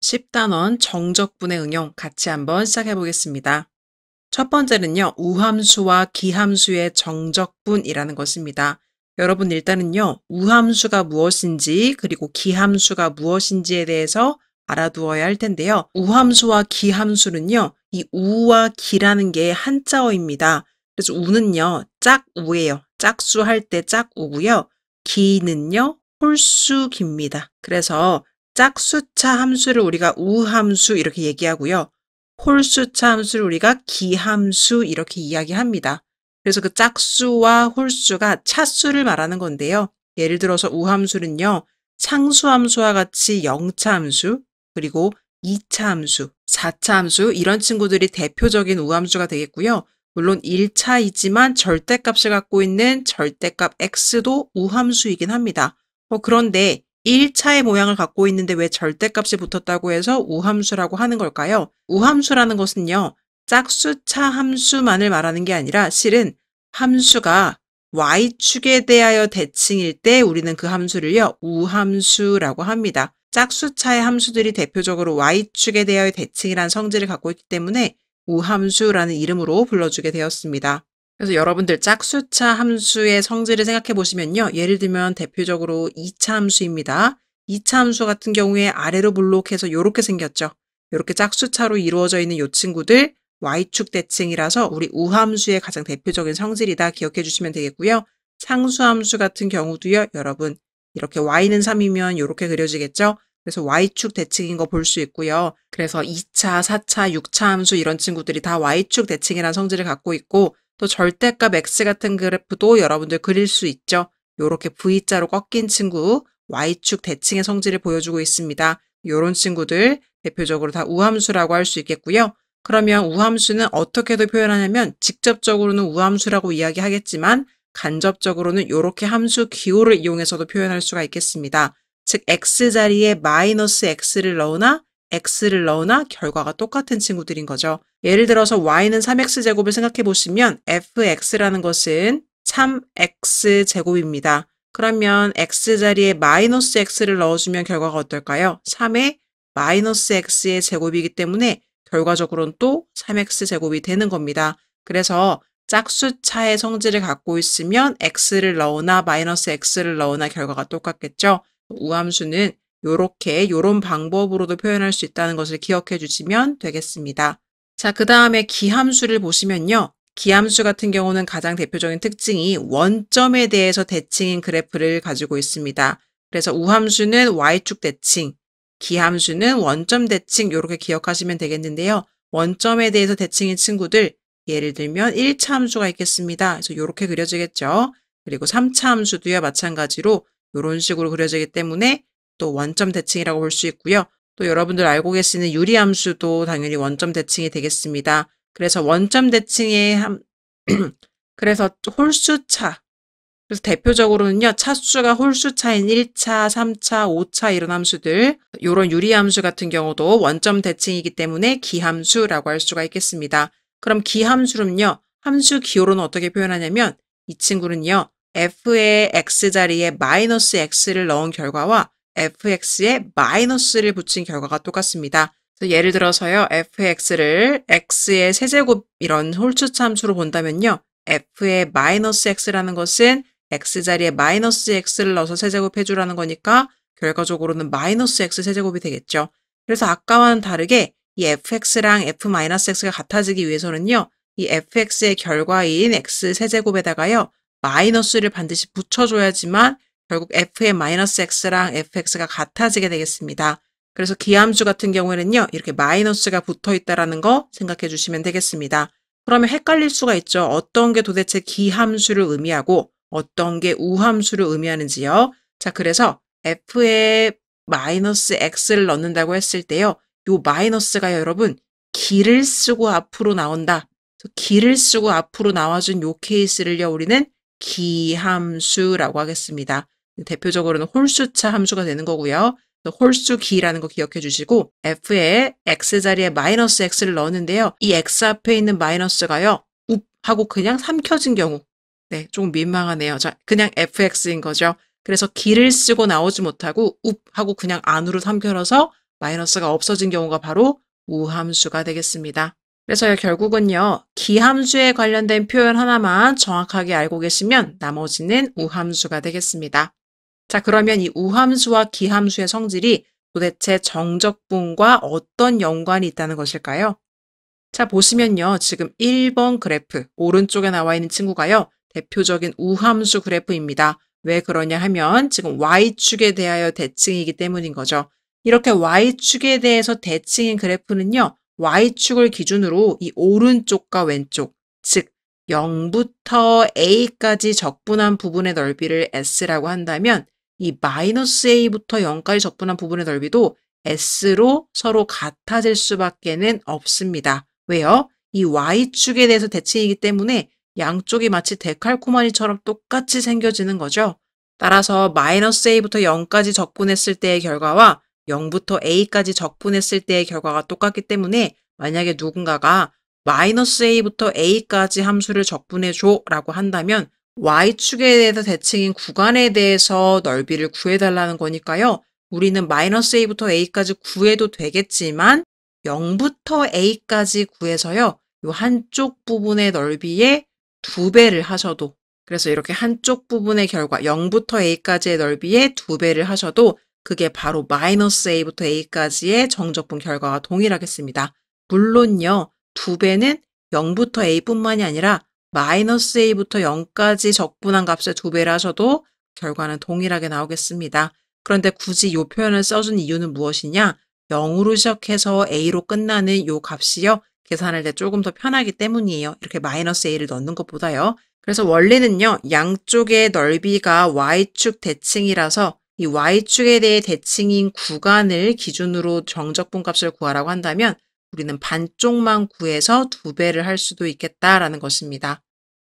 10단원 정적분의 응용 같이 한번 시작해 보겠습니다. 첫 번째는요, 우함수와 기함수의 정적분이라는 것입니다. 여러분 일단은요, 우함수가 무엇인지 그리고 기함수가 무엇인지에 대해서 알아두어야 할 텐데요. 우함수와 기함수는요, 이 우와 기라는 게 한자어입니다. 그래서 우는요, 짝우예요. 짝수 할 때 짝우고요. 기는요, 홀수기입니다. 그래서 짝수차 함수를 우리가 우함수 이렇게 얘기하고요. 홀수차 함수를 우리가 기함수 이렇게 이야기합니다. 그래서 그 짝수와 홀수가 차수를 말하는 건데요. 예를 들어서 우함수는요. 상수함수와 같이 0차 함수, 그리고 2차 함수, 4차 함수 이런 친구들이 대표적인 우함수가 되겠고요. 물론 1차이지만 절대값을 갖고 있는 절대값 x도 우함수이긴 합니다. 그런데 1차의 모양을 갖고 있는데 왜 절대값이 붙었다고 해서 우함수라고 하는 걸까요? 우함수라는 것은요, 짝수차 함수만을 말하는 게 아니라 실은 함수가 y축에 대하여 대칭일 때 우리는 그 함수를요, 우함수라고 합니다. 짝수차의 함수들이 대표적으로 y축에 대하여 대칭이라는 성질을 갖고 있기 때문에 우함수라는 이름으로 불러주게 되었습니다. 그래서 여러분들 짝수차 함수의 성질을 생각해 보시면요. 예를 들면 대표적으로 2차 함수입니다. 2차 함수 같은 경우에 아래로 블록해서 이렇게 생겼죠. 이렇게 짝수차로 이루어져 있는 이 친구들 y축 대칭이라서 우리 우함수의 가장 대표적인 성질이다 기억해 주시면 되겠고요. 상수함수 같은 경우도요. 여러분 이렇게 y는 3이면 이렇게 그려지겠죠. 그래서 y축 대칭인 거 볼 수 있고요. 그래서 2차, 4차, 6차 함수 이런 친구들이 다 y축 대칭이라는 성질을 갖고 있고 또 절대값 x 같은 그래프도 여러분들 그릴 수 있죠. 이렇게 V자로 꺾인 친구 y축 대칭의 성질을 보여주고 있습니다. 이런 친구들 대표적으로 다 우함수라고 할 수 있겠고요. 그러면 우함수는 어떻게도 표현하냐면 직접적으로는 우함수라고 이야기하겠지만 간접적으로는 이렇게 함수 기호를 이용해서도 표현할 수가 있겠습니다. 즉 x자리에 마이너스 x를 넣으나 x를 넣으나 결과가 똑같은 친구들인 거죠. 예를 들어서 y는 3x제곱을 생각해 보시면 fx라는 것은 3x제곱입니다. 그러면 x자리에 마이너스 x를 넣어주면 결과가 어떨까요? 3의 마이너스 x의 제곱이기 때문에 결과적으로는 또 3x제곱이 되는 겁니다. 그래서 짝수차의 성질을 갖고 있으면 x를 넣으나 마이너스 x를 넣으나 결과가 똑같겠죠. 우함수는 요런 방법으로도 표현할 수 있다는 것을 기억해 주시면 되겠습니다. 자, 그 다음에 기함수를 보시면요. 기함수 같은 경우는 가장 대표적인 특징이 원점에 대해서 대칭인 그래프를 가지고 있습니다. 그래서 우함수는 y축 대칭, 기함수는 원점 대칭 이렇게 기억하시면 되겠는데요. 원점에 대해서 대칭인 친구들 예를 들면 1차 함수가 있겠습니다. 그래서 이렇게 그려지겠죠. 그리고 3차 함수도요. 마찬가지로 이런 식으로 그려지기 때문에 또 원점 대칭이라고 볼 수 있고요. 또 여러분들 알고 계시는 유리함수도 당연히 원점 대칭이 되겠습니다. 그래서 원점 대칭의 그래서 홀수차. 그래서 대표적으로는요. 차수가 홀수차인 1차, 3차, 5차 이런 함수들, 이런 유리함수 같은 경우도 원점 대칭이기 때문에 기함수라고 할 수가 있겠습니다. 그럼 기함수는요. 함수 기호로는 어떻게 표현하냐면 이 친구는요. f의 x자리에 마이너스 x를 넣은 결과와 fx에 마이너스를 붙인 결과가 똑같습니다. 그래서 예를 들어서요. fx를 x의 세제곱 이런 홀수차 함수로 본다면요. f의 마이너스 x라는 것은 x자리에 마이너스 x를 넣어서 세제곱해 주라는 거니까 결과적으로는 마이너스 x 세제곱이 되겠죠. 그래서 아까와는 다르게 이 fx랑 f-x가 같아지기 위해서는요. 이 fx의 결과인 x 세제곱에다가요. 마이너스를 반드시 붙여줘야지만 결국 f의 마이너스 x랑 fx가 같아지게 되겠습니다. 그래서 기함수 같은 경우에는요. 이렇게 마이너스가 붙어있다라는 거 생각해 주시면 되겠습니다. 그러면 헷갈릴 수가 있죠. 어떤 게 도대체 기함수를 의미하고 어떤 게 우함수를 의미하는지요. 자, 그래서 f에 마이너스 x를 넣는다고 했을 때요. 요 마이너스가 여러분 기를 쓰고 앞으로 나온다. 기를 쓰고 앞으로 나와준 요 케이스를요. 우리는 기함수라고 하겠습니다. 대표적으로는 홀수차 함수가 되는 거고요. 홀수기라는 거 기억해 주시고 f에 x자리에 마이너스 x를 넣었는데요. 이 x 앞에 있는 마이너스가요. 웁 하고 그냥 삼켜진 경우. 네, 좀 민망하네요. 자, 그냥 fx인 거죠. 그래서 기를 쓰고 나오지 못하고 웁 하고 그냥 안으로 삼켜서 마이너스가 없어진 경우가 바로 우함수가 되겠습니다. 그래서 결국은요, 기함수에 관련된 표현 하나만 정확하게 알고 계시면 나머지는 우함수가 되겠습니다. 자, 그러면 이 우함수와 기함수의 성질이 도대체 정적분과 어떤 연관이 있다는 것일까요? 자, 보시면요. 지금 1번 그래프, 오른쪽에 나와 있는 친구가요. 대표적인 우함수 그래프입니다. 왜 그러냐 하면 지금 Y축에 대하여 대칭이기 때문인 거죠. 이렇게 Y축에 대해서 대칭인 그래프는요. Y축을 기준으로 이 오른쪽과 왼쪽, 즉 0부터 A까지 적분한 부분의 넓이를 S라고 한다면 이 마이너스 A부터 0까지 적분한 부분의 넓이도 S로 서로 같아질 수밖에는 없습니다. 왜요? 이 Y축에 대해서 대칭이기 때문에 양쪽이 마치 데칼코마니처럼 똑같이 생겨지는 거죠. 따라서 마이너스 A부터 0까지 적분했을 때의 결과와 0부터 A까지 적분했을 때의 결과가 똑같기 때문에 만약에 누군가가 마이너스 A부터 A까지 함수를 적분해줘 라고 한다면 Y축에 대해서 대칭인 구간에 대해서 넓이를 구해달라는 거니까요. 우리는 마이너스 A부터 A까지 구해도 되겠지만 0부터 A까지 구해서요. 이 한쪽 부분의 넓이의 2배를 하셔도, 그래서 이렇게 한쪽 부분의 결과 0부터 A까지의 넓이의 2배를 하셔도 그게 바로 마이너스 A부터 A까지의 정적분 결과와 동일하겠습니다. 물론요. 2배는 0부터 A뿐만이 아니라 마이너스 A부터 0까지 적분한 값의 2배를 하셔도 결과는 동일하게 나오겠습니다. 그런데 굳이 이 표현을 써준 이유는 무엇이냐? 0으로 시작해서 A로 끝나는 이 값이요. 계산할 때 조금 더 편하기 때문이에요. 이렇게 마이너스 A를 넣는 것보다요. 그래서 원래는요. 양쪽의 넓이가 Y축 대칭이라서 이 Y축에 대해 대칭인 구간을 기준으로 정적분 값을 구하라고 한다면 우리는 반쪽만 구해서 2배를 할 수도 있겠다라는 것입니다.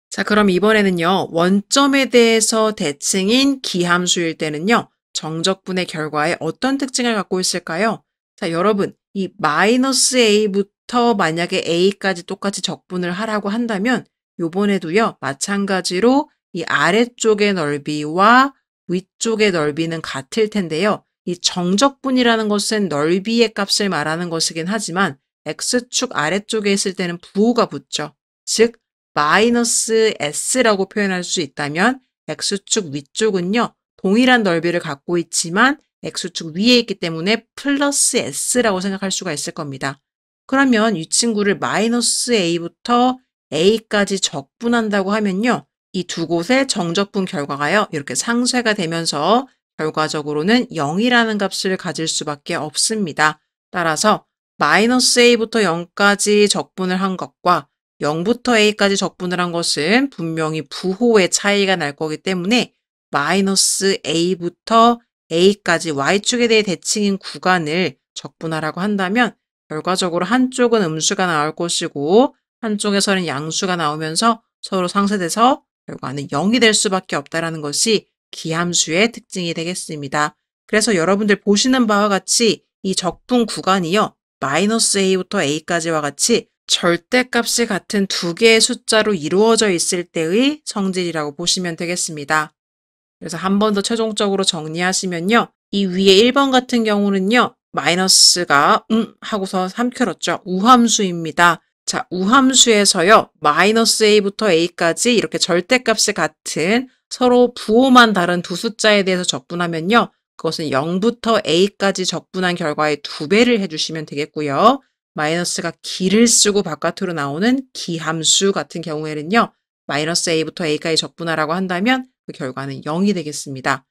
자, 그럼 이번에는요. 원점에 대해서 대칭인 기함수일 때는요. 정적분의 결과에 어떤 특징을 갖고 있을까요? 자, 여러분, 이 마이너스 A부터 만약에 A까지 똑같이 적분을 하라고 한다면 요번에도요. 마찬가지로 이 아래쪽의 넓이와 위쪽의 넓이는 같을 텐데요. 이 정적분이라는 것은 넓이의 값을 말하는 것이긴 하지만 X축 아래쪽에 있을 때는 부호가 붙죠. 즉 마이너스 S라고 표현할 수 있다면 X축 위쪽은요. 동일한 넓이를 갖고 있지만 X축 위에 있기 때문에 플러스 S라고 생각할 수가 있을 겁니다. 그러면 이 친구를 마이너스 A부터 A까지 적분한다고 하면요. 이 두 곳의 정적분 결과가요. 이렇게 상쇄가 되면서 결과적으로는 0이라는 값을 가질 수밖에 없습니다. 따라서 마이너스 A부터 0까지 적분을 한 것과 0부터 A까지 적분을 한 것은 분명히 부호의 차이가 날 거기 때문에 마이너스 A부터 A까지 Y축에 대해 대칭인 구간을 적분하라고 한다면 결과적으로 한쪽은 음수가 나올 것이고 한쪽에서는 양수가 나오면서 서로 상쇄돼서 결과는 0이 될 수밖에 없다는 것이 기함수의 특징이 되겠습니다. 그래서 여러분들 보시는 바와 같이 이 적분 구간이요. 마이너스 A부터 A까지와 같이 절대값이 같은 두 개의 숫자로 이루어져 있을 때의 성질이라고 보시면 되겠습니다. 그래서 한 번 더 최종적으로 정리하시면요. 이 위에 1번 같은 경우는요. 마이너스가 하고서 삼켜졌죠. 우함수입니다. 자, 우함수에서요. 마이너스 A부터 A까지 이렇게 절대값이 같은 서로 부호만 다른 두 숫자에 대해서 적분하면요. 그것은 0부터 A까지 적분한 결과의 2배를 해주시면 되겠고요. 마이너스가 기를 쓰고 바깥으로 나오는 기함수 같은 경우에는요. 마이너스 A부터 A까지 적분하라고 한다면 그 결과는 0이 되겠습니다.